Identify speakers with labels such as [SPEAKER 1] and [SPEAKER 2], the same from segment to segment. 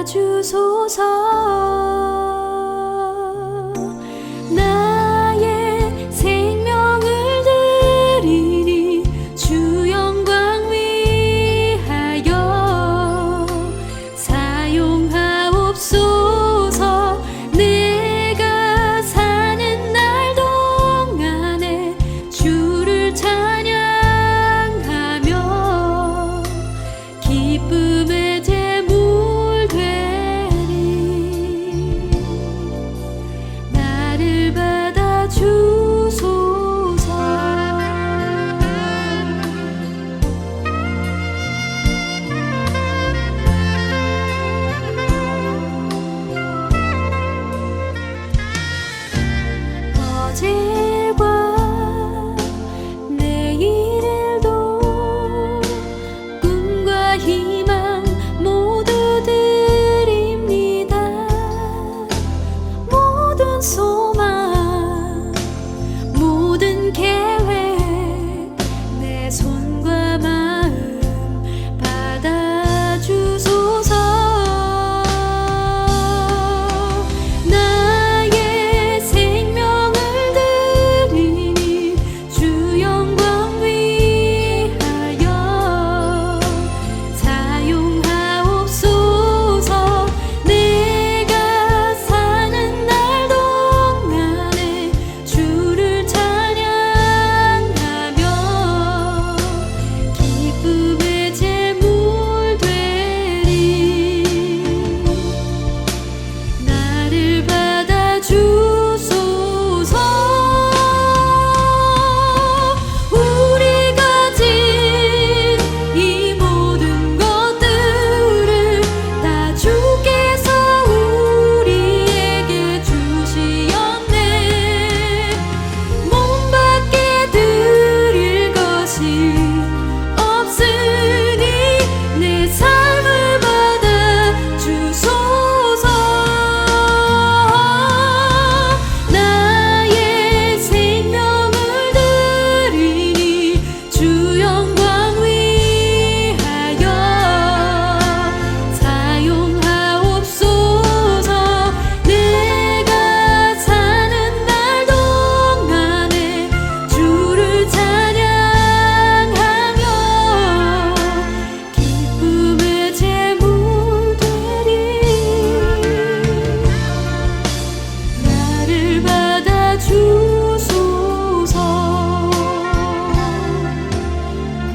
[SPEAKER 1] 주소서. 나의 생명을 드리니 주 영광 위하여 사용하옵소서. 내가 사는 날 동안에 주를 찬양하며 기쁨의 제물 되리. 나를 받아 주소서. 어제와 내일도 꿈과 희망 모두 드립니다. 모든 소망, 모든 계획, 내 손과 마음 받아주소서. 나의 생명을 드리니 주 영광 위하여 사용하옵소서. 내가 사는 날 동안에 주를 찬양하며 기쁨의 제물 되리. 나를 받아 주소서. 우리 가진 이 모든 것들을 다 주께서 우리에게 주시었네. 몸 밖에 드릴 것이 없으니 내 삶을 받아 주소서. 나의 생명을 드리니 주 영광 위하여 사용하옵소서. 내가 사는 날 동안에 주를 찬양하며 기쁨의 제물 되리. 나를 받아 주소서.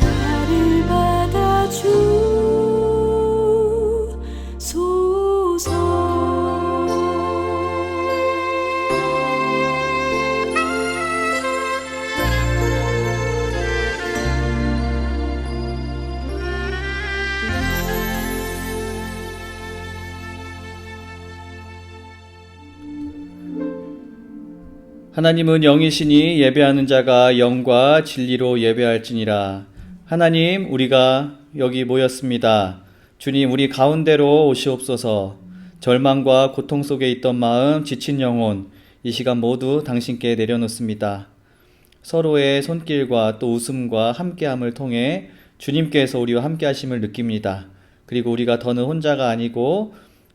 [SPEAKER 1] 나를 받아 주소서.
[SPEAKER 2] 하나님은 영이시니 예배하는 자가 영과 진리로 예배할지니라. 하나님, 우리가 여기 모였습니다. 주님, 우리 가운데로 오시옵소서. 절망과 고통 속에 있던 마음, 지친 영혼, 이 시간 모두 당신께 내려놓습니다. 서로의 손길과 또 웃음과 함께함을 통해 주님께서 우리와 함께하심을 느낍니다. 그리고 우리가 더는 혼자가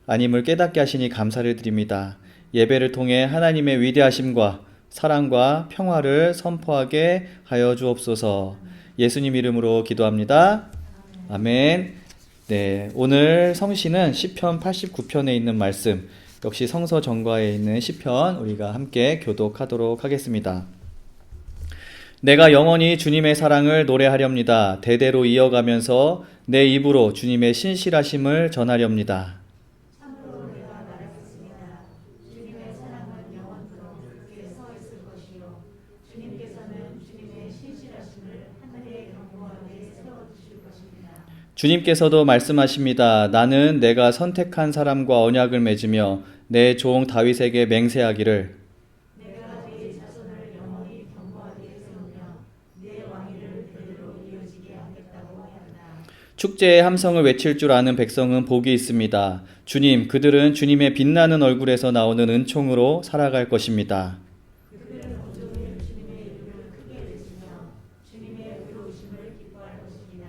[SPEAKER 2] 아님을 깨닫게 하시니 감사를 드립니다. 예배를 통해 하나님의 위대하심과 사랑과 평화를 선포하게 하여 주옵소서. 예수님 이름으로 기도합니다. 아멘. 네, 오늘 성시는 시편 89편에 있는 말씀, 역시 성서 정과에 있는 시편 우리가 함께 교독하도록 하겠습니다. 내가 영원히 주님의 사랑을 노래하렵니다. 대대로 이어가면서 내 입으로 주님의 신실하심을 전하렵니다. 주님께서도 말씀하십니다. 나는 내가 선택한 사람과 언약을 맺으며 내 종 다윗에게 맹세하기를
[SPEAKER 3] 내가 네 자손을 영원히 견고하게 세우며 내 왕위를 대대로 이어지게 하겠다고 하였다.
[SPEAKER 2] 축제의 함성을 외칠 줄 아는 백성은 복이 있습니다. 주님, 그들은 주님의 빛나는 얼굴에서 나오는 은총으로 살아갈 것입니다.
[SPEAKER 3] 그들은 온종일 주님의 이름을 크게 외치며 주님의 의로우심을 기뻐할 것입니다.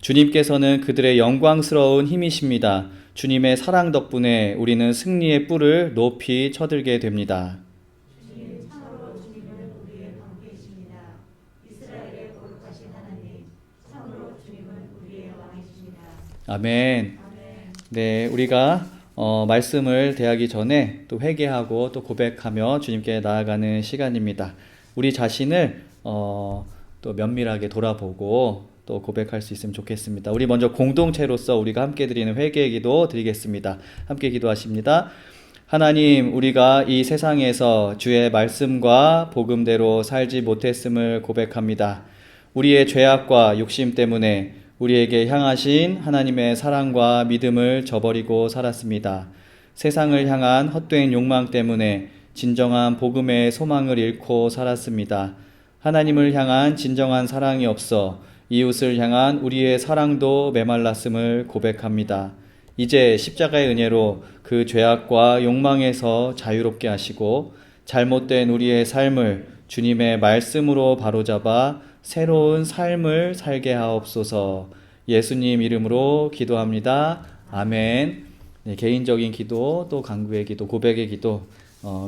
[SPEAKER 2] 주님께서는 그들의 영광스러운 힘이십니다. 주님의 사랑 덕분에 우리는 승리의 뿔을 높이 쳐들게 됩니다.
[SPEAKER 3] 주님, 참으로 주님은 우리의 방패이십니다. 이스라엘의 거룩하신 하나님, 참으로 주님은 우리의 왕이십니다.
[SPEAKER 2] 아멘.
[SPEAKER 3] 아멘.
[SPEAKER 2] 네, 우리가 말씀을 대하기 전에 또 회개하고 또 고백하며 주님께 나아가는 시간입니다. 우리 자신을 또 면밀하게 돌아보고 또 고백할 수 있으면 좋겠습니다. 우리 먼저 공동체로서 우리가 함께 드리는 회개의 기도 드리겠습니다. 함께 기도하십니다. 하나님, 우리가 이 세상에서 주의 말씀과 복음대로 살지 못했음을 고백합니다. 우리의 죄악과 욕심 때문에 우리에게 향하신 하나님의 사랑과 믿음을 저버리고 살았습니다. 세상을 향한 헛된 욕망 때문에 진정한 복음의 소망을 잃고 살았습니다. 하나님을 향한 진정한 사랑이 없어 이웃을 향한 우리의 사랑도 메말랐음을 고백합니다. 이제 십자가의 은혜로 그 죄악과 욕망에서 자유롭게 하시고 잘못된 우리의 삶을 주님의 말씀으로 바로잡아 새로운 삶을 살게 하옵소서. 예수님 이름으로 기도합니다. 아멘. 네, 개인적인 기도, 또 간구의 기도, 고백의 기도,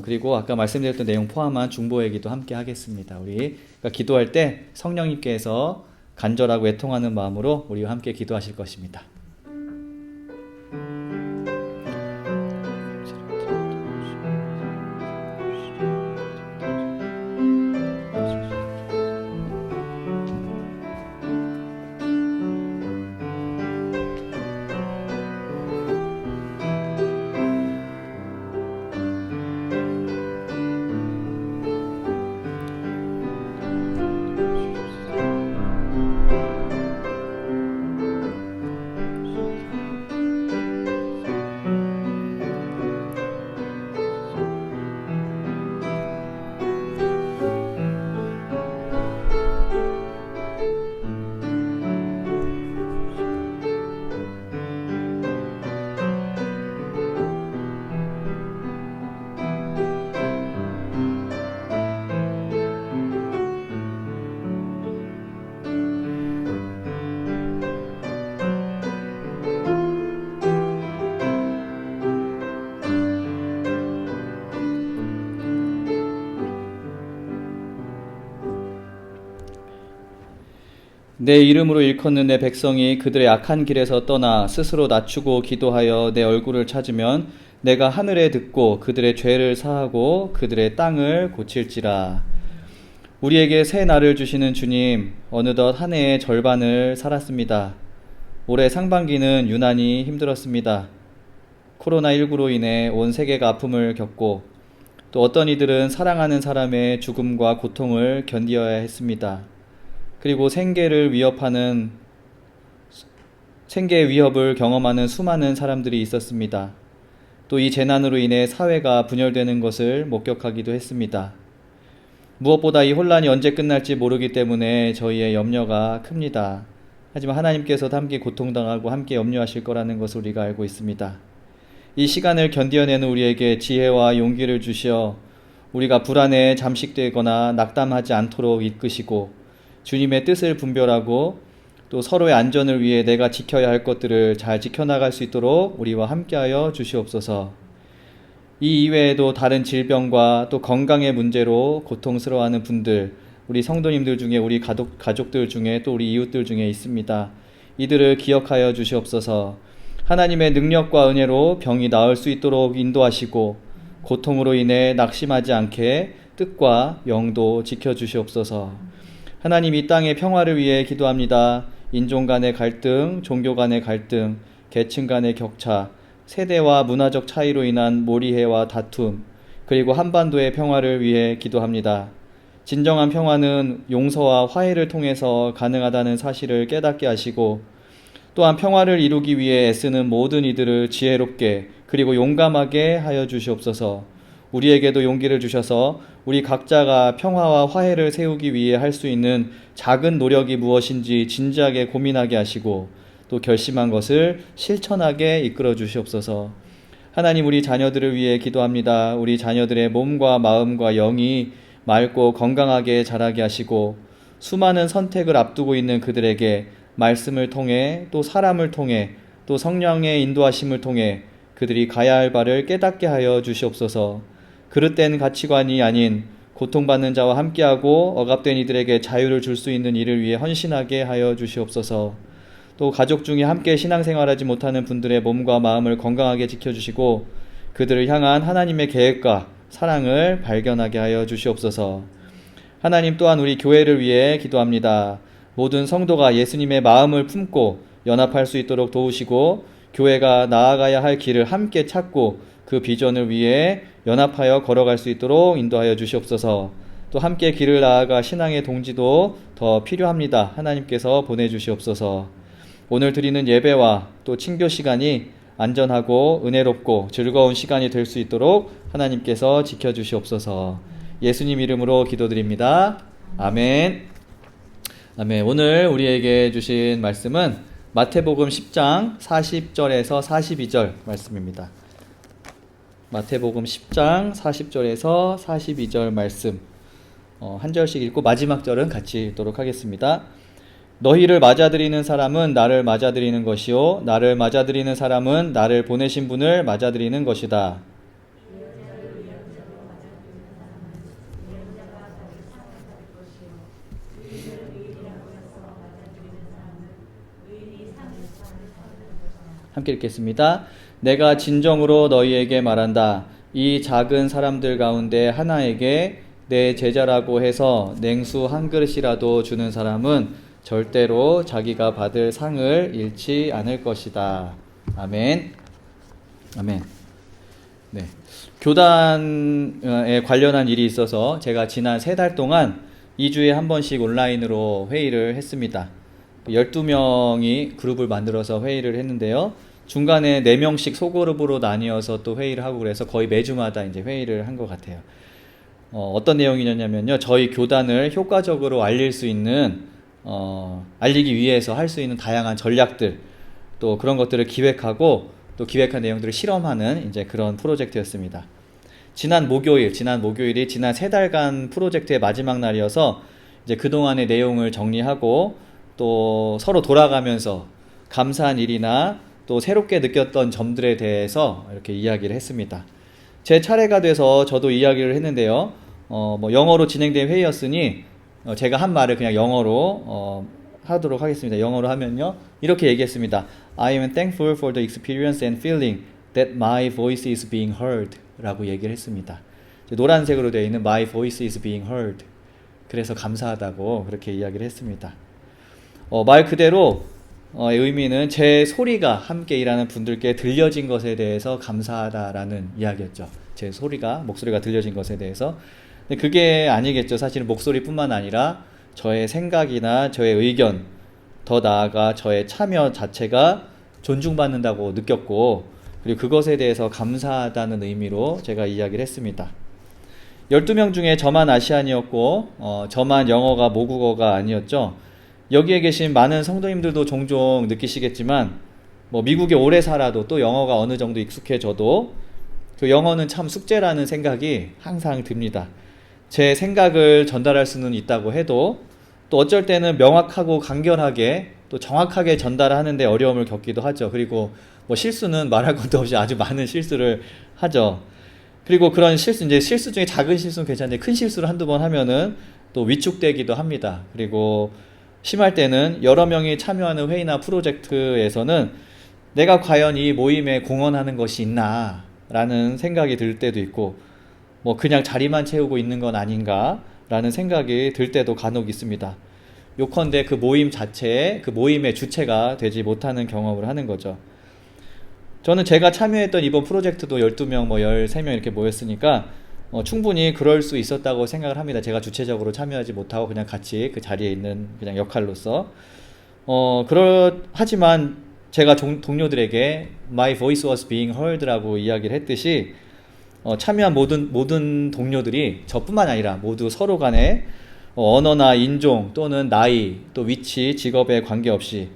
[SPEAKER 2] 그리고 아까 말씀드렸던 내용 포함한 중보의 기도 함께 하겠습니다. 우리가 기도할 때 성령님께서 간절하고 애통하는 마음으로 우리와 함께 기도하실 것입니다. 내 이름으로 일컫는 내 백성이 그들의 악한 길에서 떠나 스스로 낮추고 기도하여 내 얼굴을 찾으면 내가 하늘에 듣고 그들의 죄를 사하고 그들의 땅을 고칠지라. 우리에게 새 날을 주시는 주님, 어느덧 한 해의 절반을 살았습니다. 올해 상반기는 유난히 힘들었습니다. 코로나19로 인해 온 세계가 아픔을 겪고 또 어떤 이들은 사랑하는 사람의 죽음과 고통을 견디어야 했습니다. 그리고 생계의 위협을 경험하는 수많은 사람들이 있었습니다. 또 이 재난으로 인해 사회가 분열되는 것을 목격하기도 했습니다. 무엇보다 이 혼란이 언제 끝날지 모르기 때문에 저희의 염려가 큽니다. 하지만 하나님께서도 함께 고통당하고 함께 염려하실 거라는 것을 우리가 알고 있습니다. 이 시간을 견뎌내는 우리에게 지혜와 용기를 주시어 우리가 불안에 잠식되거나 낙담하지 않도록 이끄시고 주님의 뜻을 분별하고 또 서로의 안전을 위해 내가 지켜야 할 것들을 잘 지켜나갈 수 있도록 우리와 함께하여 주시옵소서. 이 이외에도 다른 질병과 또 건강의 문제로 고통스러워하는 분들, 우리 성도님들 중에 우리 가족들 중에 또 우리 이웃들 중에 있습니다. 이들을 기억하여 주시옵소서. 하나님의 능력과 은혜로 병이 나을 수 있도록 인도하시고 고통으로 인해 낙심하지 않게 뜻과 영도 지켜주시옵소서. 하나님, 이 땅의 평화를 위해 기도합니다. 인종 간의 갈등, 종교 간의 갈등, 계층 간의 격차, 세대와 문화적 차이로 인한 몰이해와 다툼, 그리고 한반도의 평화를 위해 기도합니다. 진정한 평화는 용서와 화해를 통해서 가능하다는 사실을 깨닫게 하시고 또한 평화를 이루기 위해 애쓰는 모든 이들을 지혜롭게 그리고 용감하게 하여 주시옵소서. 우리에게도 용기를 주셔서 우리 각자가 평화와 화해를 세우기 위해 할 수 있는 작은 노력이 무엇인지 진지하게 고민하게 하시고 또 결심한 것을 실천하게 이끌어 주시옵소서. 하나님, 우리 자녀들을 위해 기도합니다. 우리 자녀들의 몸과 마음과 영이 맑고 건강하게 자라게 하시고 수많은 선택을 앞두고 있는 그들에게 말씀을 통해 또 사람을 통해 또 성령의 인도하심을 통해 그들이 가야 할 바를 깨닫게 하여 주시옵소서. 그릇된 가치관이 아닌 고통받는 자와 함께하고 억압된 이들에게 자유를 줄 수 있는 일을 위해 헌신하게 하여 주시옵소서. 또 가족 중에 함께 신앙생활하지 못하는 분들의 몸과 마음을 건강하게 지켜주시고 그들을 향한 하나님의 계획과 사랑을 발견하게 하여 주시옵소서. 하나님, 또한 우리 교회를 위해 기도합니다. 모든 성도가 예수님의 마음을 품고 연합할 수 있도록 도우시고 교회가 나아가야 할 길을 함께 찾고 그 비전을 위해 연합하여 걸어갈 수 있도록 인도하여 주시옵소서. 또 함께 길을 나아가 신앙의 동지도 더 필요합니다. 하나님께서 보내주시옵소서. 오늘 드리는 예배와 또 친교 시간이 안전하고 은혜롭고 즐거운 시간이 될 수 있도록 하나님께서 지켜주시옵소서. 예수님 이름으로 기도드립니다. 아멘. 아멘. 오늘 우리에게 주신 말씀은 마태복음 10장 40절에서 42절 말씀입니다. 마태복음 10장 40절에서 42절 말씀 한 절씩 읽고 마지막 절은 같이 읽도록 하겠습니다. 너희를 맞아들이는 사람은 나를 맞아들이는 것이요 나를 맞아들이는 사람은 나를 보내신 분을 맞아들이는 것이다. 함께 읽겠습니다. 내가 진정으로 너희에게 말한다. 이 작은 사람들 가운데 하나에게 내 제자라고 해서 냉수 한 그릇이라도 주는 사람은 절대로 자기가 받을 상을 잃지 않을 것이다. 아멘. 아멘. 네. 교단에 관련한 일이 있어서 제가 지난 3달 동안 2주에 한 번씩 온라인으로 회의를 했습니다. 12명이 그룹을 만들어서 회의를 했는데요. 중간에 4명씩 소그룹으로 나뉘어서 또 회의를 하고 그래서 거의 매주마다 이제 회의를 한 것 같아요. 어떤 내용이냐면요. 저희 교단을 효과적으로 알릴 수 있는 알리기 위해서 할 수 있는 다양한 전략들, 또 그런 것들을 기획하고 또 기획한 내용들을 실험하는 이제 그런 프로젝트였습니다. 지난 목요일이 지난 3달간 프로젝트의 마지막 날이어서 이제 그동안의 내용을 정리하고 또 서로 돌아가면서 감사한 일이나 또 새롭게 느꼈던 점들에 대해서 이렇게 이야기를 했습니다. 제 차례가 돼서 저도 이야기를 했는데요. 영어로 진행된 회의였으니 제가 한 말을 그냥 영어로 하도록 하겠습니다. 영어로 하면요. 이렇게 얘기했습니다. I am thankful for the experience and feeling that my voice is being heard 라고 얘기를 했습니다. 노란색으로 되어 있는 my voice is being heard. 그래서 감사하다고 그렇게 이야기를 했습니다. 말 그대로 의미는 제 소리가 함께 일하는 분들께 들려진 것에 대해서 감사하다라는 이야기였죠. 제 목소리가 들려진 것에 대해서. 근데 그게 아니겠죠. 사실은 목소리뿐만 아니라 저의 생각이나 저의 의견, 더 나아가 저의 참여 자체가 존중받는다고 느꼈고, 그리고 그것에 대해서 감사하다는 의미로 제가 이야기를 했습니다. 12명 중에 저만 아시안이었고 저만 영어가 모국어가 아니었죠. 여기에 계신 많은 성도님들도 종종 느끼시겠지만 미국에 오래 살아도 또 영어가 어느 정도 익숙해져도 그 영어는 참 숙제라는 생각이 항상 듭니다. 제 생각을 전달할 수는 있다고 해도 또 어쩔 때는 명확하고 간결하게 또 정확하게 전달하는데 어려움을 겪기도 하죠. 그리고 실수는 말할 것도 없이 아주 많은 실수를 하죠. 그리고 그런 실수 중에 작은 실수는 괜찮은데 큰 실수를 한두 번 하면은 또 위축되기도 합니다. 그리고 심할 때는 여러 명이 참여하는 회의나 프로젝트에서는 내가 과연 이 모임에 공헌하는 것이 있나 라는 생각이 들 때도 있고 그냥 자리만 채우고 있는 건 아닌가 라는 생각이 들 때도 간혹 있습니다. 요컨대 그 모임 자체에 그 모임의 주체가 되지 못하는 경험을 하는 거죠. 저는 제가 참여했던 이번 프로젝트도 12명, 13명 이렇게 모였으니까 충분히 그럴 수 있었다고 생각을 합니다. 제가 주체적으로 참여하지 못하고 그냥 같이 그 자리에 있는 그냥 역할로서. 하지만 제가 동료들에게 My voice was being heard라고 이야기를 했듯이 참여한 모든 동료들이 저뿐만 아니라 모두 서로 간에 언어나 인종 또는 나이 또 위치, 직업에 관계없이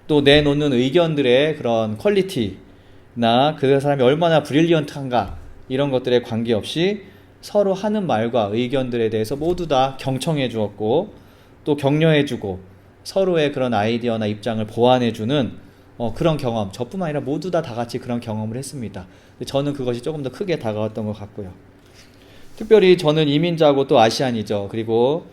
[SPEAKER 2] 또 내놓는 의견들의 그런 퀄리티나 그 사람이 얼마나 브릴리언트한가 이런 것들에 관계없이 서로 하는 말과 의견들에 대해서 모두 다 경청해 주었고 또 격려해 주고 서로의 그런 아이디어나 입장을 보완해 주는 그런 경험, 저뿐만 아니라 모두 다 같이 그런 경험을 했습니다. 근데 저는 그것이 조금 더 크게 다가왔던 것 같고요. 특별히 저는 이민자고 또 아시안이죠. 그리고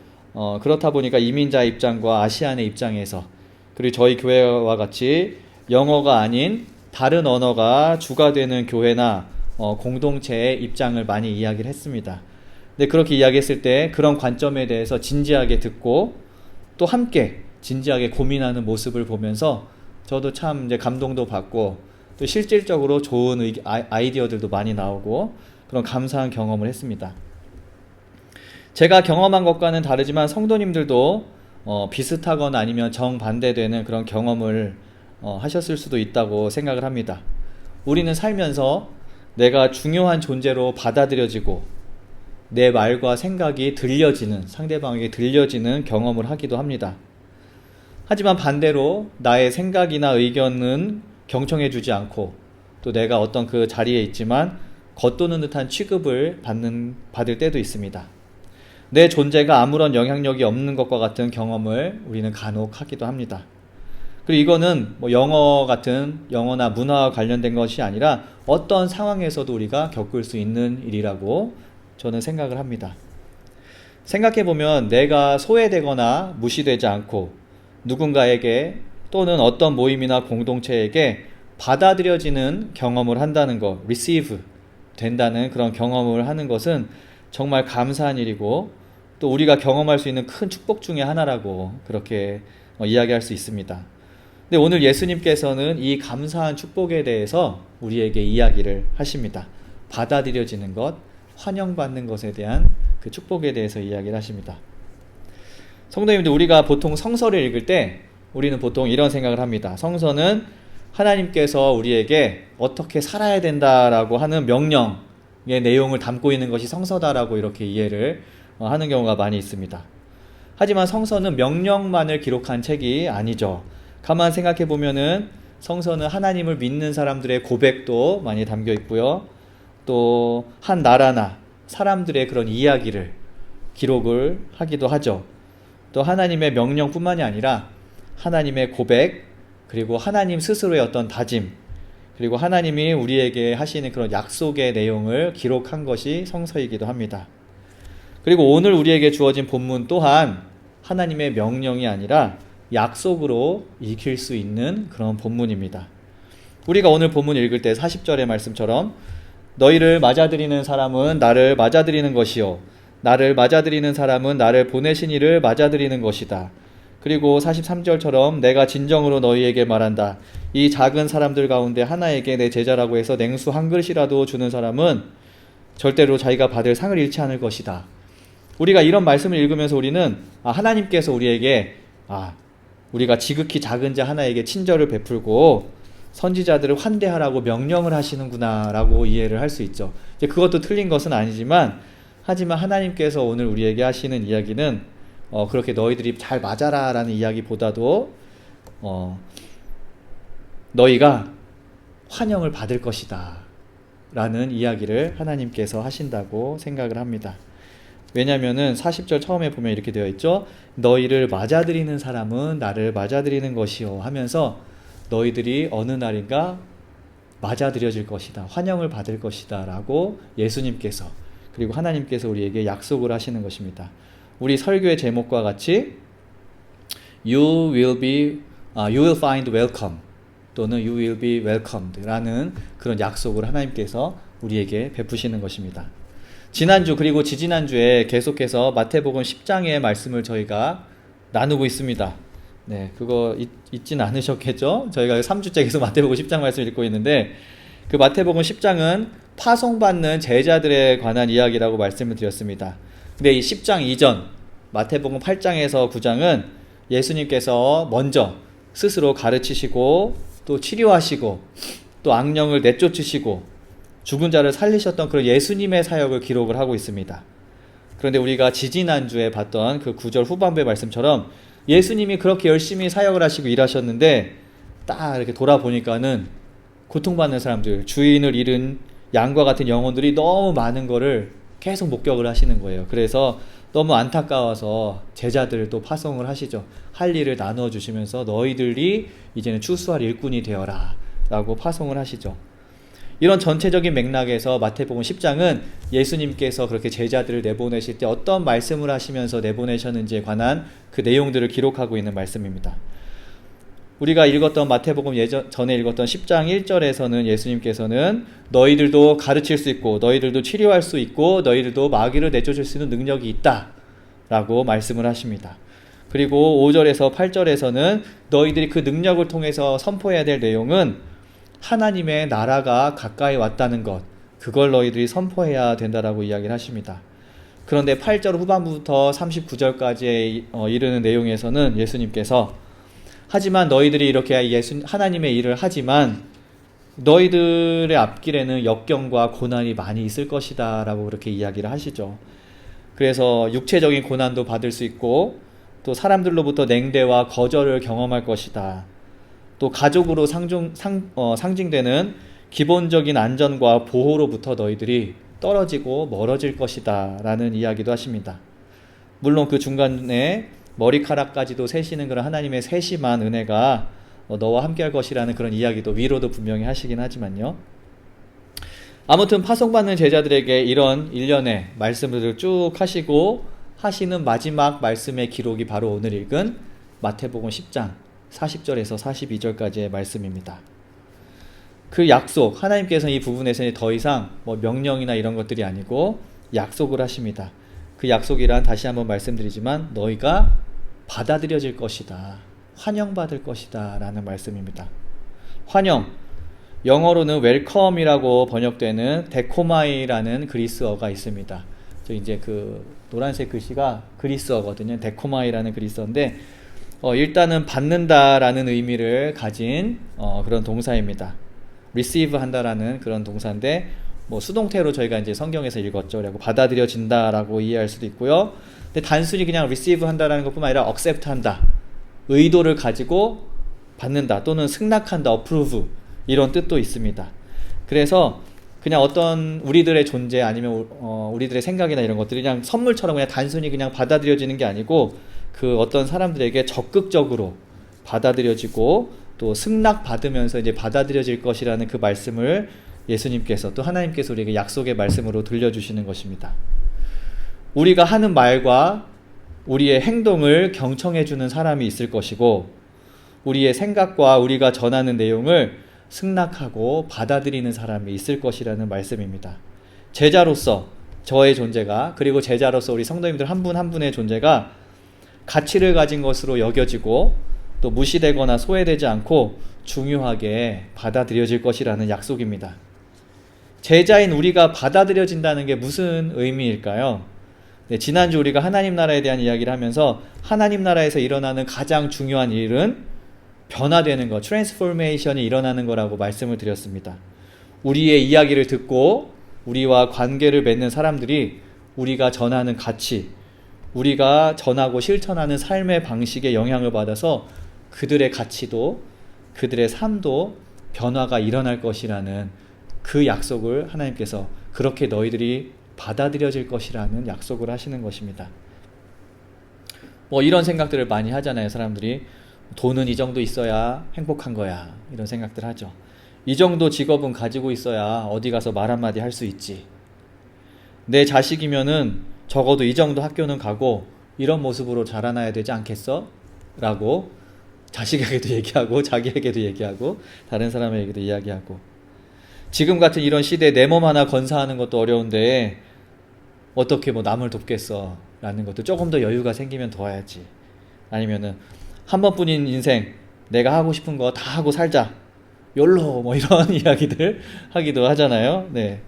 [SPEAKER 2] 그렇다 보니까 이민자 입장과 아시안의 입장에서, 그리고 저희 교회와 같이 영어가 아닌 다른 언어가 주가 되는 교회나 공동체의 입장을 많이 이야기를 했습니다. 근데 그렇게 이야기했을 때 그런 관점에 대해서 진지하게 듣고 또 함께 진지하게 고민하는 모습을 보면서 저도 참 이제 감동도 받고 또 실질적으로 좋은 아이디어들도 많이 나오고 그런 감사한 경험을 했습니다. 제가 경험한 것과는 다르지만 성도님들도 비슷하거나 아니면 정반대되는 그런 경험을 하셨을 수도 있다고 생각을 합니다. 우리는 살면서 내가 중요한 존재로 받아들여지고 내 말과 생각이 들려지는, 상대방에게 들려지는 경험을 하기도 합니다. 하지만 반대로 나의 생각이나 의견은 경청해주지 않고 또 내가 어떤 그 자리에 있지만 겉도는 듯한 취급을 받을 때도 있습니다. 내 존재가 아무런 영향력이 없는 것과 같은 경험을 우리는 간혹 하기도 합니다. 그리고 이거는 뭐 영어나 문화와 관련된 것이 아니라 어떤 상황에서도 우리가 겪을 수 있는 일이라고 저는 생각을 합니다. 생각해보면 내가 소외되거나 무시되지 않고 누군가에게 또는 어떤 모임이나 공동체에게 받아들여지는 경험을 한다는 것, receive 된다는 그런 경험을 하는 것은 정말 감사한 일이고 또 우리가 경험할 수 있는 큰 축복 중에 하나라고 그렇게 이야기할 수 있습니다. 근데 오늘 예수님께서는 이 감사한 축복에 대해서 우리에게 이야기를 하십니다. 받아들여지는 것, 환영받는 것에 대한 그 축복에 대해서 이야기를 하십니다. 성도님들, 우리가 보통 성서를 읽을 때 우리는 보통 이런 생각을 합니다. 성서는 하나님께서 우리에게 어떻게 살아야 된다라고 하는 명령의 내용을 담고 있는 것이 성서다라고 이렇게 이해를 하는 경우가 많이 있습니다. 하지만 성서는 명령만을 기록한 책이 아니죠. 가만 생각해 보면은 성서는 하나님을 믿는 사람들의 고백도 많이 담겨 있고요. 또 한 나라나 사람들의 그런 이야기를 기록을 하기도 하죠. 또 하나님의 명령뿐만이 아니라 하나님의 고백, 그리고 하나님 스스로의 어떤 다짐, 그리고 하나님이 우리에게 하시는 그런 약속의 내용을 기록한 것이 성서이기도 합니다. 그리고 오늘 우리에게 주어진 본문 또한 하나님의 명령이 아니라 약속으로 익힐 수 있는 그런 본문입니다. 우리가 오늘 본문 읽을 때 40절의 말씀처럼 너희를 맞아들이는 사람은 나를 맞아들이는 것이요 나를 맞아들이는 사람은 나를 보내신 이를 맞아들이는 것이다. 그리고 43절처럼 내가 진정으로 너희에게 말한다. 이 작은 사람들 가운데 하나에게 내 제자라고 해서 냉수 한 그릇이라도 주는 사람은 절대로 자기가 받을 상을 잃지 않을 것이다. 우리가 이런 말씀을 읽으면서 우리는 하나님께서 우리에게 우리가 지극히 작은 자 하나에게 친절을 베풀고 선지자들을 환대하라고 명령을 하시는구나 라고 이해를 할 수 있죠. 이제 그것도 틀린 것은 아니지만 하지만 하나님께서 오늘 우리에게 하시는 이야기는 그렇게 너희들이 잘 맞아라 라는 이야기보다도 너희가 환영을 받을 것이다 라는 이야기를 하나님께서 하신다고 생각을 합니다. 왜냐하면은 40절 처음에 보면 이렇게 되어 있죠. 너희를 맞아들이는 사람은 나를 맞아들이는 것이요 하면서 너희들이 어느 날인가 맞아들여질 것이다, 환영을 받을 것이다 라고 예수님께서 그리고 하나님께서 우리에게 약속을 하시는 것입니다. 우리 설교의 제목과 같이 You will find welcome 또는 You will be welcomed 라는 그런 약속을 하나님께서 우리에게 베푸시는 것입니다. 지난주 그리고 지지난주에 계속해서 마태복음 10장의 말씀을 저희가 나누고 있습니다. 네, 그거 잊진 않으셨겠죠? 저희가 3주째 계속 마태복음 10장 말씀을 읽고 있는데 그 마태복음 10장은 파송받는 제자들에 관한 이야기라고 말씀을 드렸습니다. 근데 이 10장 이전 마태복음 8장에서 9장은 예수님께서 먼저 스스로 가르치시고 또 치료하시고 또 악령을 내쫓으시고 죽은 자를 살리셨던 그런 예수님의 사역을 기록을 하고 있습니다. 그런데 우리가 지지난주에 봤던 그 9절 후반부의 말씀처럼 예수님이 그렇게 열심히 사역을 하시고 일하셨는데 딱 이렇게 돌아보니까는 고통받는 사람들, 주인을 잃은 양과 같은 영혼들이 너무 많은 거를 계속 목격을 하시는 거예요. 그래서 너무 안타까워서 제자들을 또 파송을 하시죠. 할 일을 나누어 주시면서 너희들이 이제는 추수할 일꾼이 되어라 라고 파송을 하시죠. 이런 전체적인 맥락에서 마태복음 10장은 예수님께서 그렇게 제자들을 내보내실 때 어떤 말씀을 하시면서 내보내셨는지에 관한 그 내용들을 기록하고 있는 말씀입니다. 우리가 읽었던 마태복음 전에 읽었던 10장 1절에서는 예수님께서는 너희들도 가르칠 수 있고 너희들도 치료할 수 있고 너희들도 마귀를 내쫓을 수 있는 능력이 있다 라고 말씀을 하십니다. 그리고 5절에서 8절에서는 너희들이 그 능력을 통해서 선포해야 될 내용은 하나님의 나라가 가까이 왔다는 것, 그걸 너희들이 선포해야 된다라고 이야기를 하십니다. 그런데 8절 후반부부터 39절까지 이르는 내용에서는 예수님께서 하지만 너희들이 이렇게 하나님의 일을 하지만 너희들의 앞길에는 역경과 고난이 많이 있을 것이다 라고 그렇게 이야기를 하시죠. 그래서 육체적인 고난도 받을 수 있고 또 사람들로부터 냉대와 거절을 경험할 것이다. 또 가족으로 상징되는 기본적인 안전과 보호로부터 너희들이 떨어지고 멀어질 것이다 라는 이야기도 하십니다. 물론 그 중간에 머리카락까지도 세시는 그런 하나님의 세심한 은혜가 너와 함께 할 것이라는 그런 이야기도 위로도 분명히 하시긴 하지만요. 아무튼 파송받는 제자들에게 이런 일련의 말씀들을 쭉 하시고 하시는 마지막 말씀의 기록이 바로 오늘 읽은 마태복음 10장 40절에서 42절까지의 말씀입니다. 그 약속, 하나님께서는 이 부분에서는 더 이상 명령이나 이런 것들이 아니고 약속을 하십니다. 그 약속이란 다시 한번 말씀드리지만 너희가 받아들여질 것이다. 환영받을 것이다 라는 말씀입니다. 환영, 영어로는 웰컴이라고 번역되는 데코마이라는 그리스어가 있습니다. 이제 그 노란색 글씨가 그리스어거든요. 데코마이라는 그리스어인데 일단은 받는다라는 의미를 가진 그런 동사입니다. receive 한다라는 그런 동사인데 수동태로 저희가 이제 성경에서 읽었죠. 그리고 받아들여진다라고 이해할 수도 있고요. 근데 단순히 그냥 receive 한다라는 것뿐만 아니라 accept 한다, 의도를 가지고 받는다 또는 승낙한다, approve 이런 뜻도 있습니다. 그래서 그냥 어떤 우리들의 존재 아니면 우리들의 생각이나 이런 것들이 그냥 선물처럼 그냥 단순히 그냥 받아들여지는 게 아니고 그 어떤 사람들에게 적극적으로 받아들여지고 또 승낙받으면서 이제 받아들여질 것이라는 그 말씀을 예수님께서 또 하나님께서 우리에게 약속의 말씀으로 들려주시는 것입니다. 우리가 하는 말과 우리의 행동을 경청해주는 사람이 있을 것이고 우리의 생각과 우리가 전하는 내용을 승낙하고 받아들이는 사람이 있을 것이라는 말씀입니다. 제자로서 저의 존재가 그리고 제자로서 우리 성도님들 한 분 한 분의 존재가 가치를 가진 것으로 여겨지고 또 무시되거나 소외되지 않고 중요하게 받아들여질 것이라는 약속입니다. 제자인 우리가 받아들여진다는 게 무슨 의미일까요? 네, 지난주 우리가 하나님 나라에 대한 이야기를 하면서 하나님 나라에서 일어나는 가장 중요한 일은 변화되는 것, 트랜스포메이션이 일어나는 거라고 말씀을 드렸습니다. 우리의 이야기를 듣고 우리와 관계를 맺는 사람들이 우리가 전하는 가치, 우리가 전하고 실천하는 삶의 방식에 영향을 받아서 그들의 가치도 그들의 삶도 변화가 일어날 것이라는 그 약속을 하나님께서 그렇게 너희들이 받아들여질 것이라는 약속을 하시는 것입니다. 이런 생각들을 많이 하잖아요. 사람들이 돈은 이 정도 있어야 행복한 거야 이런 생각들 하죠. 이 정도 직업은 가지고 있어야 어디 가서 말 한마디 할 수 있지. 내 자식이면은 적어도 이 정도 학교는 가고 이런 모습으로 자라나야 되지 않겠어? 라고 자식에게도 얘기하고 자기에게도 얘기하고 다른 사람에게도 이야기하고 지금 같은 이런 시대에 내 몸 하나 건사하는 것도 어려운데 어떻게 남을 돕겠어 라는 것도 조금 더 여유가 생기면 도와야지. 아니면은 한 번뿐인 인생 내가 하고 싶은 거 다 하고 살자 욜로 이런 이야기들 하기도 하잖아요. 네.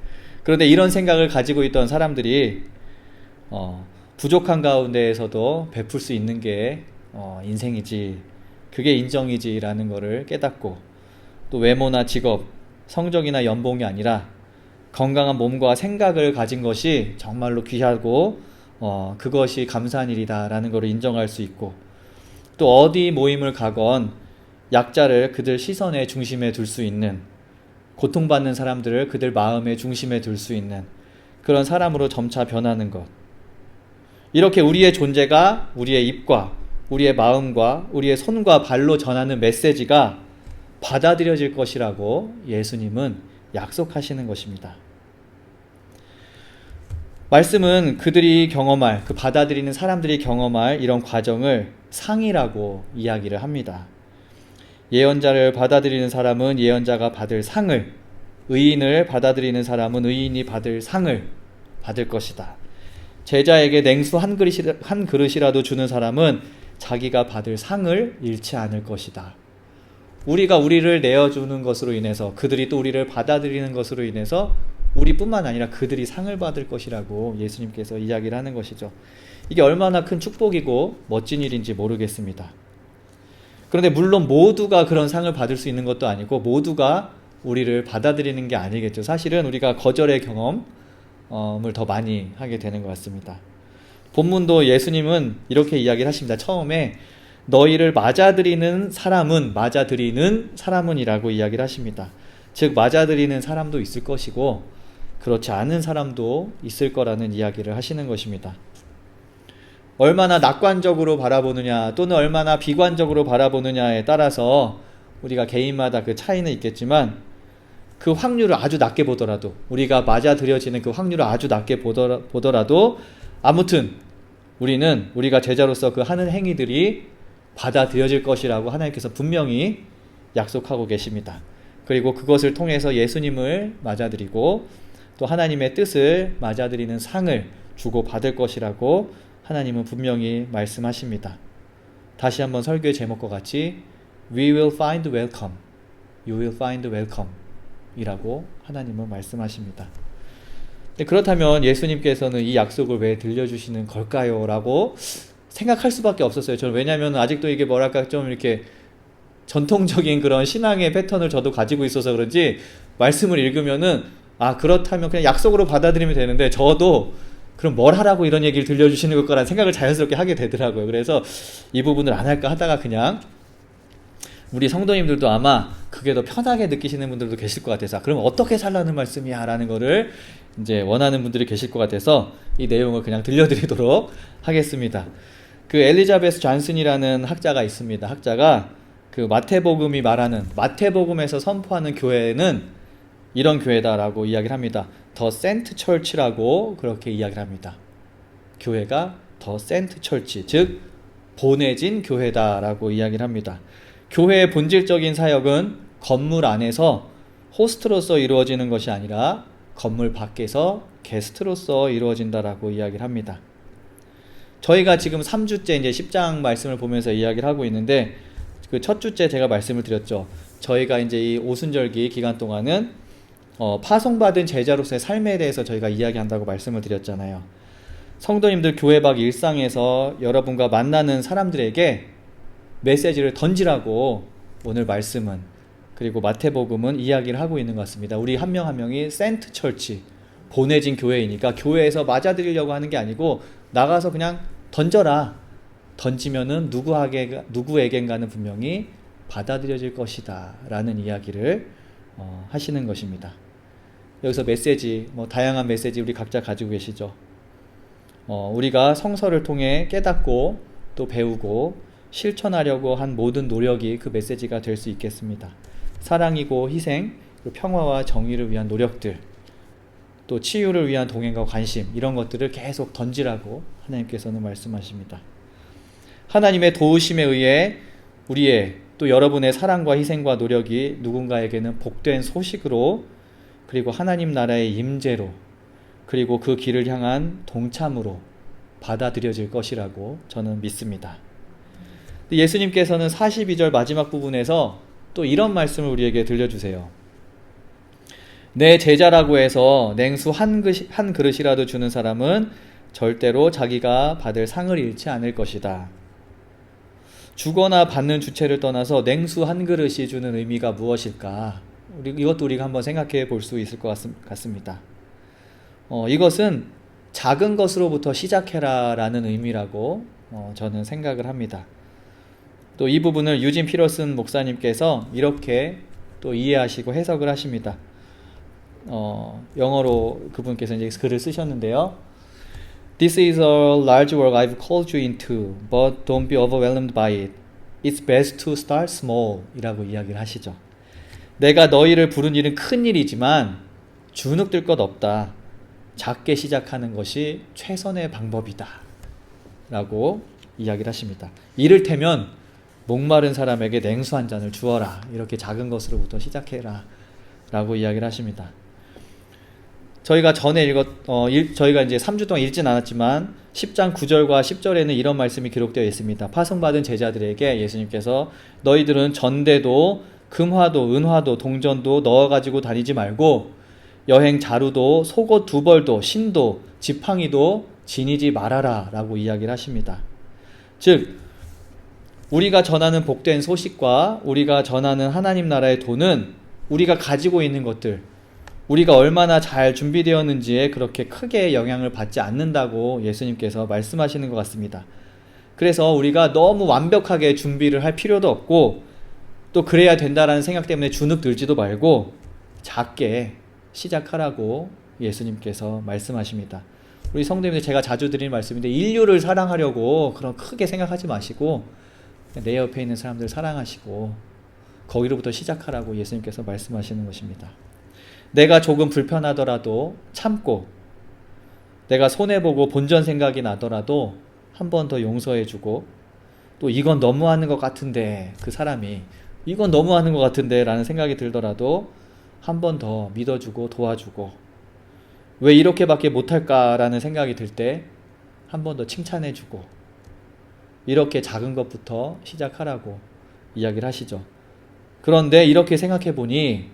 [SPEAKER 2] 그런데 이런 생각을 가지고 있던 사람들이 부족한 가운데에서도 베풀 수 있는 게 인생이지, 그게 인정이지 라는 거를 깨닫고 또 외모나 직업, 성적이나 연봉이 아니라 건강한 몸과 생각을 가진 것이 정말로 귀하고 그것이 감사한 일이다 라는 것을 인정할 수 있고 또 어디 모임을 가건 약자를 그들 시선의 중심에 둘 수 있는, 고통받는 사람들을 그들 마음의 중심에 둘 수 있는 그런 사람으로 점차 변하는 것. 이렇게 우리의 존재가 우리의 입과 우리의 마음과 우리의 손과 발로 전하는 메시지가 받아들여질 것이라고 예수님은 약속하시는 것입니다. 말씀은 그들이 경험할, 그 받아들이는 사람들이 경험할 이런 과정을 상이라고 이야기를 합니다. 예언자를 받아들이는 사람은 예언자가 받을 상을, 의인을 받아들이는 사람은 의인이 받을 상을 받을 것이다. 제자에게 냉수 한 그릇이라도 주는 사람은 자기가 받을 상을 잃지 않을 것이다. 우리가 우리를 내어주는 것으로 인해서, 그들이 또 우리를 받아들이는 것으로 인해서 우리뿐만 아니라 그들이 상을 받을 것이라고 예수님께서 이야기를 하는 것이죠. 이게 얼마나 큰 축복이고 멋진 일인지 모르겠습니다. 그런데 물론 모두가 그런 상을 받을 수 있는 것도 아니고 모두가 우리를 받아들이는 게 아니겠죠. 사실은 우리가 거절의 경험을 더 많이 하게 되는 것 같습니다. 본문도 예수님은 이렇게 이야기를 하십니다. 처음에 너희를 맞아들이는 사람은 이라고 이야기를 하십니다. 즉 맞아들이는 사람도 있을 것이고 그렇지 않은 사람도 있을 거라는 이야기를 하시는 것입니다. 얼마나 낙관적으로 바라보느냐 또는 얼마나 비관적으로 바라보느냐에 따라서 우리가 개인마다 그 차이는 있겠지만 그 확률을 아주 낮게 보더라도, 우리가 맞아들여지는 그 확률을 아주 낮게 보더라도 아무튼 우리는 우리가 제자로서 그 하는 행위들이 받아들여질 것이라고 하나님께서 분명히 약속하고 계십니다. 그리고 그것을 통해서 예수님을 맞아들이고 또 하나님의 뜻을 맞아들이는 상을 주고 받을 것이라고 하나님은 분명히 말씀하십니다. 다시 한번 설교의 제목과 같이 We will find welcome, You will find welcome 이라고 하나님은 말씀하십니다. 그렇다면 예수님께서는 이 약속을 왜 들려주시는 걸까요? 라고 생각할 수밖에 없었어요. 저는 왜냐하면 아직도 이게 뭐랄까 좀 이렇게 전통적인 그런 신앙의 패턴을 저도 가지고 있어서 그런지 말씀을 읽으면은 그렇다면 그냥 약속으로 받아들이면 되는데 저도 그럼 뭘 하라고 이런 얘기를 들려주시는 걸까라는 생각을 자연스럽게 하게 되더라고요. 그래서 이 부분을 안 할까 하다가 그냥 우리 성도님들도 아마 그게 더 편하게 느끼시는 분들도 계실 것 같아서 그럼 어떻게 살라는 말씀이야 라는 거를 이제 원하는 분들이 계실 것 같아서 이 내용을 그냥 들려드리도록 하겠습니다. 그 엘리자베스 존슨이라는 학자가 있습니다. 학자가 그 마태복음이 말하는, 마태복음에서 선포하는 교회는 이런 교회다라고 이야기를 합니다. 더 센트 철치라고 그렇게 이야기를 합니다. 교회가 더 센트 철치, 즉 보내진 교회다라고 이야기를 합니다. 교회의 본질적인 사역은 건물 안에서 호스트로서 이루어지는 것이 아니라 건물 밖에서 게스트로서 이루어진다라고 이야기를 합니다. 저희가 지금 3주째 이제 10장 말씀을 보면서 이야기를 하고 있는데 그 첫 주째 제가 말씀을 드렸죠. 저희가 이제 이 오순절기 기간 동안은 파송받은 제자로서의 삶에 대해서 저희가 이야기한다고 말씀을 드렸잖아요. 성도님들 교회 밖 일상에서 여러분과 만나는 사람들에게 메시지를 던지라고 오늘 말씀은, 그리고 마태복음은 이야기를 하고 있는 것 같습니다. 우리 한 명 한 명이 센트 철치, 보내진 교회이니까 교회에서 맞아들이려고 하는 게 아니고 나가서 그냥 던져라. 던지면은 누구에겐가는 분명히 받아들여질 것이다 라는 이야기를 하시는 것입니다. 여기서 메시지, 다양한 메시지 우리 각자 가지고 계시죠. 우리가 성서를 통해 깨닫고 또 배우고 실천하려고 한 모든 노력이 그 메시지가 될 수 있겠습니다. 사랑이고 희생, 평화와 정의를 위한 노력들, 또 치유를 위한 동행과 관심, 이런 것들을 계속 던지라고 하나님께서는 말씀하십니다. 하나님의 도우심에 의해 우리의 또 여러분의 사랑과 희생과 노력이 누군가에게는 복된 소식으로, 그리고 하나님 나라의 임재로, 그리고 그 길을 향한 동참으로 받아들여질 것이라고 저는 믿습니다. 예수님께서는 42절 마지막 부분에서 또 이런 말씀을 우리에게 들려주세요. 내 제자라고 해서 냉수 한 그릇이라도 주는 사람은 절대로 자기가 받을 상을 잃지 않을 것이다. 주거나 받는 주체를 떠나서 냉수 한 그릇이 주는 의미가 무엇일까? 이것도 우리가 한번 생각해 볼 수 있을 것 같습니다. 이것은 작은 것으로부터 시작해라 라는 의미라고 저는 생각을 합니다. 또 이 부분을 유진 피러슨 목사님께서 이렇게 또 이해하시고 해석을 하십니다. 영어로 그분께서 이제 글을 쓰셨는데요. This is a large work I've called you into, but don't be overwhelmed by it. It's best to start small 이라고 이야기를 하시죠. 내가 너희를 부른 일은 큰 일이지만 주눅들 것 없다. 작게 시작하는 것이 최선의 방법이다. 라고 이야기를 하십니다. 이를테면 목마른 사람에게 냉수 한 잔을 주어라. 이렇게 작은 것으로부터 시작해라. 라고 이야기를 하십니다. 저희가 전에 저희가 이제 3주 동안 읽진 않았지만 10장 9절과 10절에는 이런 말씀이 기록되어 있습니다. 파송받은 제자들에게 예수님께서 너희들은 전대도 금화도 은화도 동전도 넣어가지고 다니지 말고 여행 자루도 속옷 2벌도 신도 지팡이도 지니지 말아라 라고 이야기를 하십니다. 즉 우리가 전하는 복된 소식과 우리가 전하는 하나님 나라의 돈은 우리가 가지고 있는 것들, 우리가 얼마나 잘 준비되었는지에 그렇게 크게 영향을 받지 않는다고 예수님께서 말씀하시는 것 같습니다. 그래서 우리가 너무 완벽하게 준비를 할 필요도 없고 또 그래야 된다라는 생각 때문에 주눅 들지도 말고 작게 시작하라고 예수님께서 말씀하십니다. 우리 성도님들 제가 자주 드리는 말씀인데 인류를 사랑하려고 그런 크게 생각하지 마시고 내 옆에 있는 사람들 사랑하시고 거기로부터 시작하라고 예수님께서 말씀하시는 것입니다. 내가 조금 불편하더라도 참고 내가 손해보고 본전 생각이 나더라도 한 번 더 용서해주고 또 이건 너무하는 것 같은데 그 사람이 이건 너무하는 것 같은데 라는 생각이 들더라도 한 번 더 믿어주고 도와주고 왜 이렇게밖에 못할까라는 생각이 들 때 한 번 더 칭찬해주고 이렇게 작은 것부터 시작하라고 이야기를 하시죠. 그런데 이렇게 생각해 보니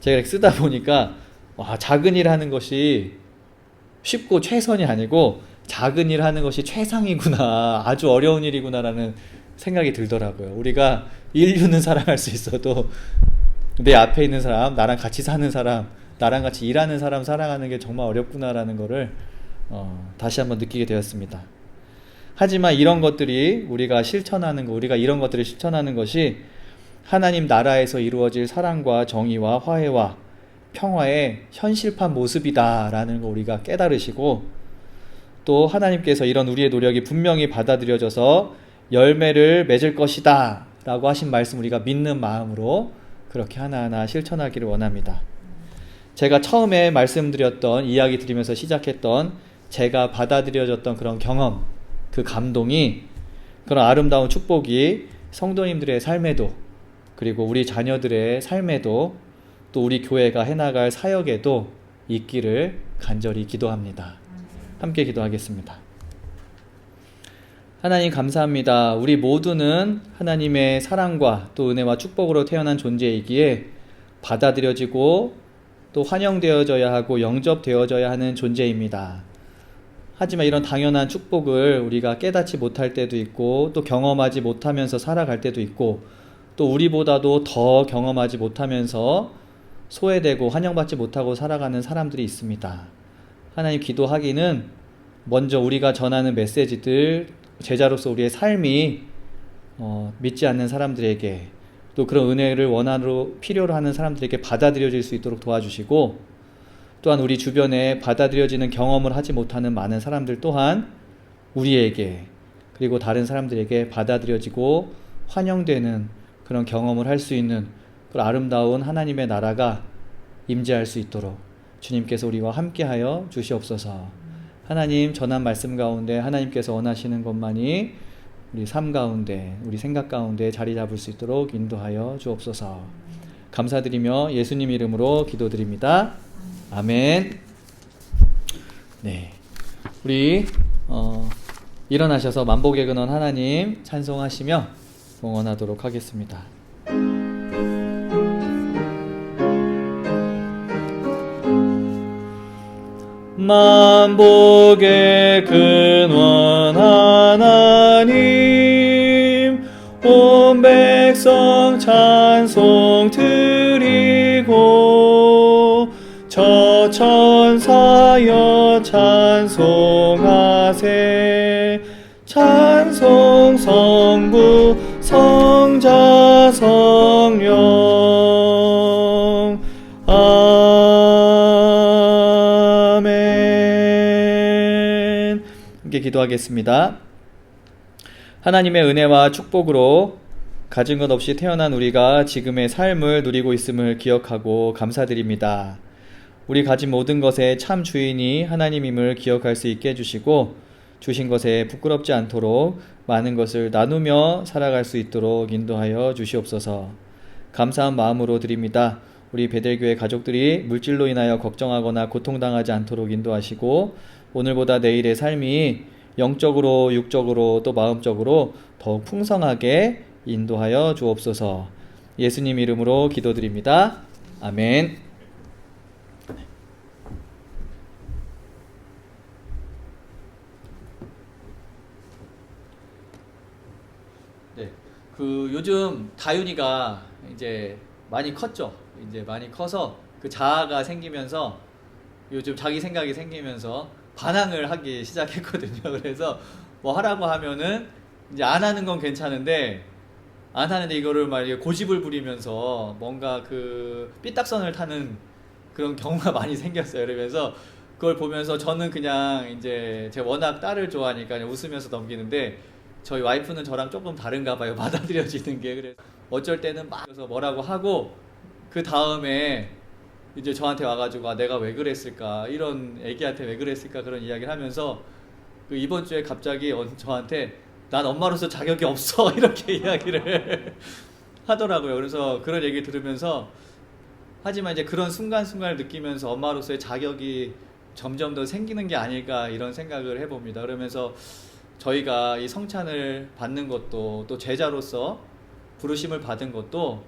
[SPEAKER 2] 제가 이렇게 쓰다 보니까 작은 일 하는 것이 쉽고 최선이 아니고 작은 일 하는 것이 최상이구나, 아주 어려운 일이구나 라는 생각이 들더라고요. 우리가 인류는 사랑할 수 있어도 내 앞에 있는 사람, 나랑 같이 사는 사람, 나랑 같이 일하는 사람 사랑하는 게 정말 어렵구나라는 거를 다시 한번 느끼게 되었습니다. 하지만 이런 것들이 우리가 이런 것들을 실천하는 것이 하나님 나라에서 이루어질 사랑과 정의와 화해와 평화의 현실판 모습이다라는 거 우리가 깨달으시고 또 하나님께서 이런 우리의 노력이 분명히 받아들여져서 열매를 맺을 것이다 라고 하신 말씀 우리가 믿는 마음으로 그렇게 하나하나 실천하기를 원합니다. 제가 처음에 말씀드렸던 이야기 드리면서 시작했던 제가 받아들여졌던 그런 경험, 그 감동이 그런 아름다운 축복이 성도님들의 삶에도 그리고 우리 자녀들의 삶에도 또 우리 교회가 해나갈 사역에도 있기를 간절히 기도합니다. 함께 기도하겠습니다. 하나님 감사합니다. 우리 모두는 하나님의 사랑과 또 은혜와 축복으로 태어난 존재이기에 받아들여지고 또 환영되어져야 하고 영접되어져야 하는 존재입니다. 하지만 이런 당연한 축복을 우리가 깨닫지 못할 때도 있고 또 경험하지 못하면서 살아갈 때도 있고 또 우리보다도 더 경험하지 못하면서 소외되고 환영받지 못하고 살아가는 사람들이 있습니다. 하나님 기도하기는 먼저 우리가 전하는 메시지들, 제자로서 우리의 삶이 믿지 않는 사람들에게 또 그런 은혜를 원하로 필요로 하는 사람들에게 받아들여질 수 있도록 도와주시고 또한 우리 주변에 받아들여지는 경험을 하지 못하는 많은 사람들 또한 우리에게 그리고 다른 사람들에게 받아들여지고 환영되는 그런 경험을 할 수 있는 그런 아름다운 하나님의 나라가 임재할 수 있도록 주님께서 우리와 함께하여 주시옵소서. 하나님 전한 말씀 가운데 하나님께서 원하시는 것만이 우리 삶 가운데 우리 생각 가운데 자리 잡을 수 있도록 인도하여 주옵소서. 감사드리며 예수님 이름으로 기도드립니다. 아멘. 네, 우리 일어나셔서 만복의 근원 하나님 찬송하시며 봉헌하도록 하겠습니다. 만복의 근원 하나님 온 백성 찬송 드리고 저 천사여 찬송하세 찬송 성부 성자 성령. 아멘. 함께 기도하겠습니다. 하나님의 은혜와 축복으로 가진 것 없이 태어난 우리가 지금의 삶을 누리고 있음을 기억하고 감사드립니다. 우리 가진 모든 것의 참 주인이 하나님임을 기억할 수 있게 해주시고 주신 것에 부끄럽지 않도록 많은 것을 나누며 살아갈 수 있도록 인도하여 주시옵소서. 감사한 마음으로 드립니다. 우리 베델교회 가족들이 물질로 인하여 걱정하거나 고통당하지 않도록 인도하시고 오늘보다 내일의 삶이 영적으로 육적으로 또 마음적으로 더욱 풍성하게 인도하여 주옵소서. 예수님 이름으로 기도드립니다. 아멘. 네, 요즘 다윤이가 이제 많이 컸죠. 이제 많이 커서 그 자아가 생기면서 요즘 자기 생각이 생기면서 반항을 하기 시작했거든요. 그래서 뭐 하라고 하면은 이제 안 하는 건 괜찮은데 안 하는데 이거를 막 고집을 부리면서 뭔가 그 삐딱선을 타는 그런 경우가 많이 생겼어요. 그러면서 그걸 보면서 저는 그냥 이제 제가 워낙 딸을 좋아하니까 그냥 웃으면서 넘기는데 저희 와이프는 저랑 조금 다른가 봐요. 받아들여지는 게. 그래서 어쩔 때는 막 그래서 뭐라고 하고 그 다음에 이제 저한테 와가지고 아, 내가 왜 그랬을까, 이런 애기한테 왜 그랬을까, 그런 이야기를 하면서 그 이번 주에 갑자기 저한테 난 엄마로서 자격이 없어 이렇게 이야기를 하더라고요. 그래서 그런 얘기 들으면서 하지만 이제 그런 순간순간을 느끼면서 엄마로서의 자격이 점점 더 생기는 게 아닐까 이런 생각을 해봅니다. 그러면서 저희가 이 성찬을 받는 것도 또 제자로서 부르심을 받은 것도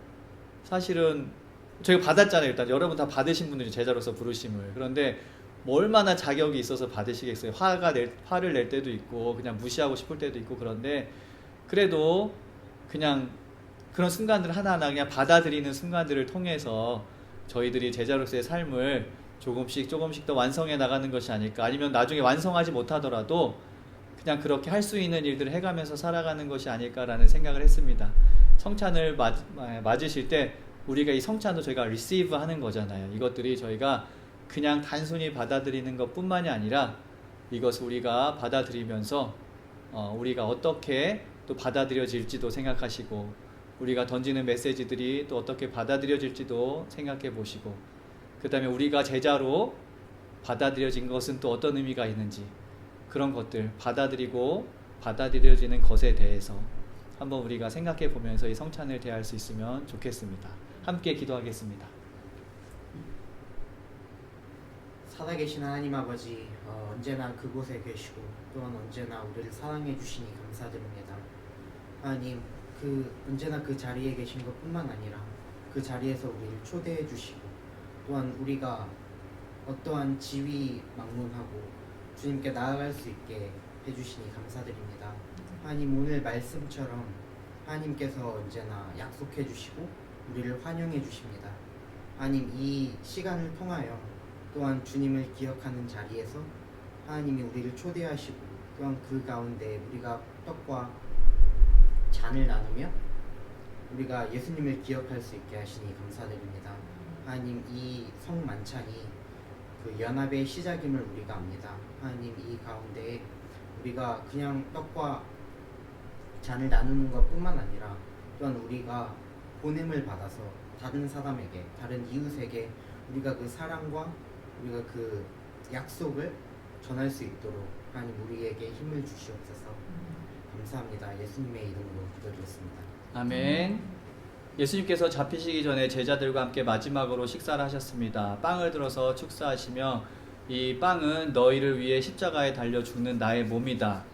[SPEAKER 2] 사실은 저희가 받았잖아요. 일단 여러분 다 받으신 분들이 제자로서 부르심을. 그런데 뭐 얼마나 자격이 있어서 받으시겠어요. 화를 낼 때도 있고 그냥 무시하고 싶을 때도 있고. 그런데 그래도 그냥 그런 순간들 하나하나 그냥 받아들이는 순간들을 통해서 저희들이 제자로서의 삶을 조금씩 더 완성해 나가는 것이 아닐까. 아니면 나중에 완성하지 못하더라도 그냥 그렇게 할 수 있는 일들을 해가면서 살아가는 것이 아닐까라는 생각을 했습니다. 성찬을 맞으실 때 우리가 이 성찬도 저희가 receive 하는 거잖아요. 이것들이 저희가 그냥 단순히 받아들이는 것뿐만이 아니라 이것을 우리가 받아들이면서 우리가 어떻게 또 받아들여질지도 생각하시고 우리가 던지는 메시지들이 또 어떻게 받아들여질지도 생각해 보시고 그 다음에 우리가 제자로 받아들여진 것은 또 어떤 의미가 있는지 그런 것들 받아들이고 받아들여지는 것에 대해서 한번 우리가 생각해 보면서 이 성찬을 대할 수 있으면 좋겠습니다. 함께 기도하겠습니다.
[SPEAKER 4] 살아계신 하나님 아버지, 언제나 그곳에 계시고 또한 언제나 우리를 사랑해 주시니 감사드립니다. 하나님, 언제나 그 자리에 계신 것뿐만 아니라 그 자리에서 우리를 초대해 주시고 또한 우리가 어떠한 지위 막론하고 주님께 나아갈 수 있게 해주시니 감사드립니다. 하나님, 오늘 말씀처럼 하나님께서 언제나 약속해 주시고 우리를 환영해 주십니다. 하나님, 이 시간을 통하여 또한 주님을 기억하는 자리에서 하나님이 우리를 초대하시고 또한 그 가운데 우리가 떡과 잔을 나누며 우리가 예수님을 기억할 수 있게 하시니 감사드립니다. 하나님, 이 성만찬이 그 연합의 시작임을 우리가 압니다. 하나님, 이 가운데 우리가 그냥 떡과 잔을 나누는 것뿐만 아니라 또한 우리가 보냄을 받아서 다른 사람에게, 다른 이웃에게 우리가 그 사랑과 우리가 그 약속을 전할 수 있도록 하나님 우리에게 힘을 주시옵소서. 감사합니다. 예수님의 이름으로 기도드렸습니다.
[SPEAKER 2] 아멘. 예수님께서 잡히시기 전에 제자들과 함께 마지막으로 식사를 하셨습니다. 빵을 들어서 축사하시며 이 빵은 너희를 위해 십자가에 달려 죽는 나의 몸이다.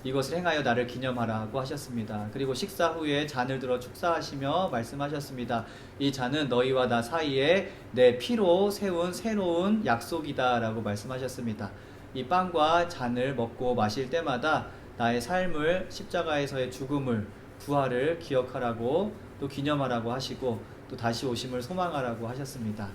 [SPEAKER 2] 이것을 행하여 나를 기념하라고 하셨습니다. 그리고 식사 후에 잔을 들어 축사하시며 말씀하셨습니다. 이 잔은 너희와 나 사이에 내 피로 세운 새로운 약속이다 라고 말씀하셨습니다. 이 빵과 잔을 먹고 마실 때마다 나의 삶을, 십자가에서의 죽음을, 부활을 기억하라고 또 기념하라고 하시고 또 다시 오심을 소망하라고 하셨습니다.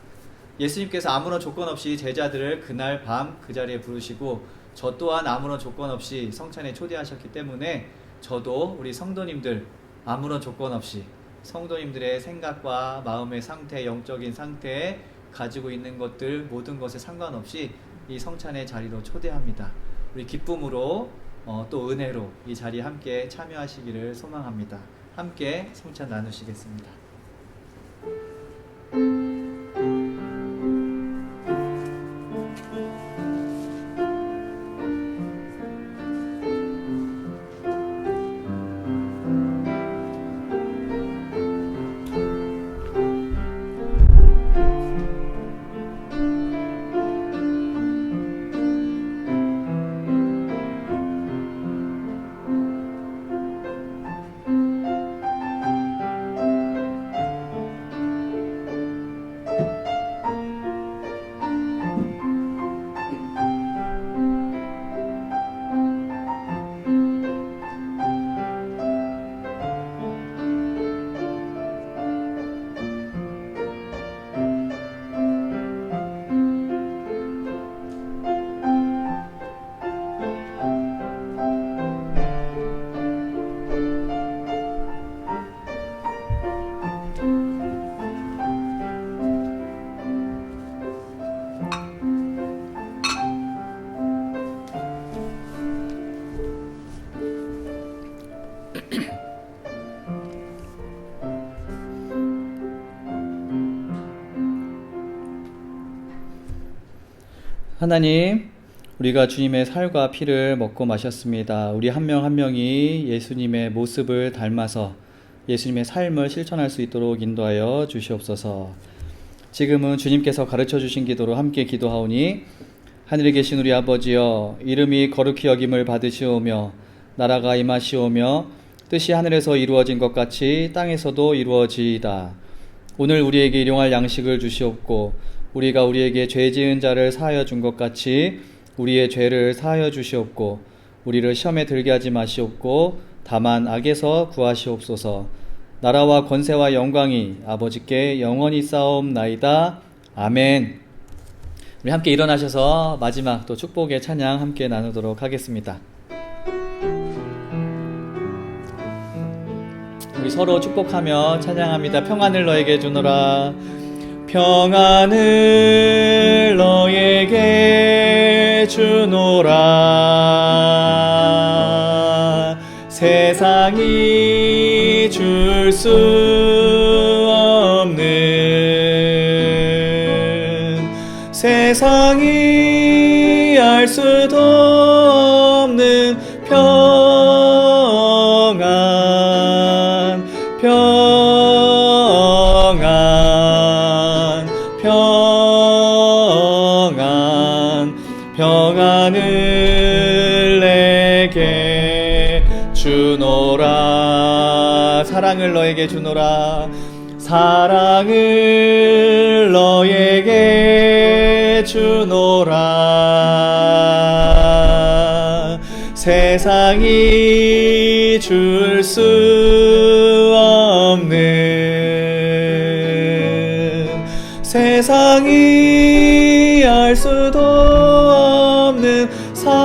[SPEAKER 2] 예수님께서 아무런 조건 없이 제자들을 그날 밤 그 자리에 부르시고 저 또한 아무런 조건 없이 성찬에 초대하셨기 때문에 저도 우리 성도님들 아무런 조건 없이 성도님들의 생각과 마음의 상태, 영적인 상태에 가지고 있는 것들 모든 것에 상관없이 이 성찬의 자리로 초대합니다. 우리 기쁨으로 또 은혜로 이 자리에 함께 참여하시기를 소망합니다. 함께 성찬 나누시겠습니다. 하나님, 우리가 주님의 살과 피를 먹고 마셨습니다. 우리 한 명 한 명이 예수님의 모습을 닮아서 예수님의 삶을 실천할 수 있도록 인도하여 주시옵소서. 지금은 주님께서 가르쳐 주신 기도로 함께 기도하오니, 하늘에 계신 우리 아버지여, 이름이 거룩히 여김을 받으시오며 나라가 임하시오며 뜻이 하늘에서 이루어진 것 같이 땅에서도 이루어지이다. 오늘 우리에게 일용할 양식을 주시옵고 우리가 우리에게 죄 지은 자를 사하여 준 것 같이 우리의 죄를 사하여 주시옵고 우리를 시험에 들게 하지 마시옵고 다만 악에서 구하시옵소서. 나라와 권세와 영광이 아버지께 영원히 쌓옵나이다. 아멘. 우리 함께 일어나셔서 마지막 또 축복의 찬양 함께 나누도록 하겠습니다. 우리 서로 축복하며 찬양합니다. 평안을 너에게 주노라. 평안을 너에게 주노라. 세상이 줄 수 없는, 세상이 알 수도 없는 평안, 평안, 평안, 평안을 내게 주노라. 사랑을 너에게 주노라. 사랑을 너에게 주노라. 세상이 줄 수 없는, 세상이 알 수도 없는 사랑,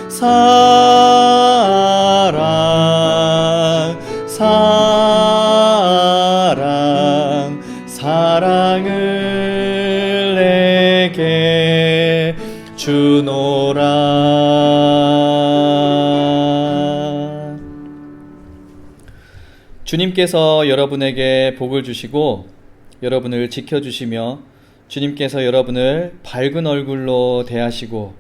[SPEAKER 2] 사랑, 사랑, 사랑을 내게 주노라. 주님께서 여러분에게 복을 주시고 여러분을 지켜주시며 주님께서 여러분을 밝은 얼굴로 대하시고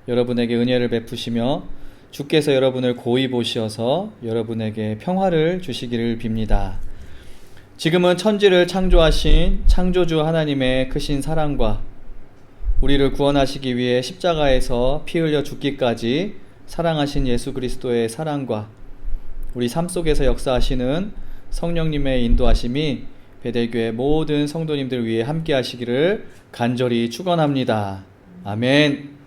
[SPEAKER 2] 여러분에게 은혜를 베푸시며 주께서 여러분을 고이 보시어서 여러분에게 평화를 주시기를 빕니다. 지금은 천지를 창조하신 창조주 하나님의 크신 사랑과 우리를 구원하시기 위해 십자가에서 피 흘려 죽기까지 사랑하신 예수 그리스도의 사랑과 우리 삶 속에서 역사하시는 성령님의 인도하심이 베델교회 모든 성도님들 위해 함께 하시기를 간절히 축원합니다. 아멘.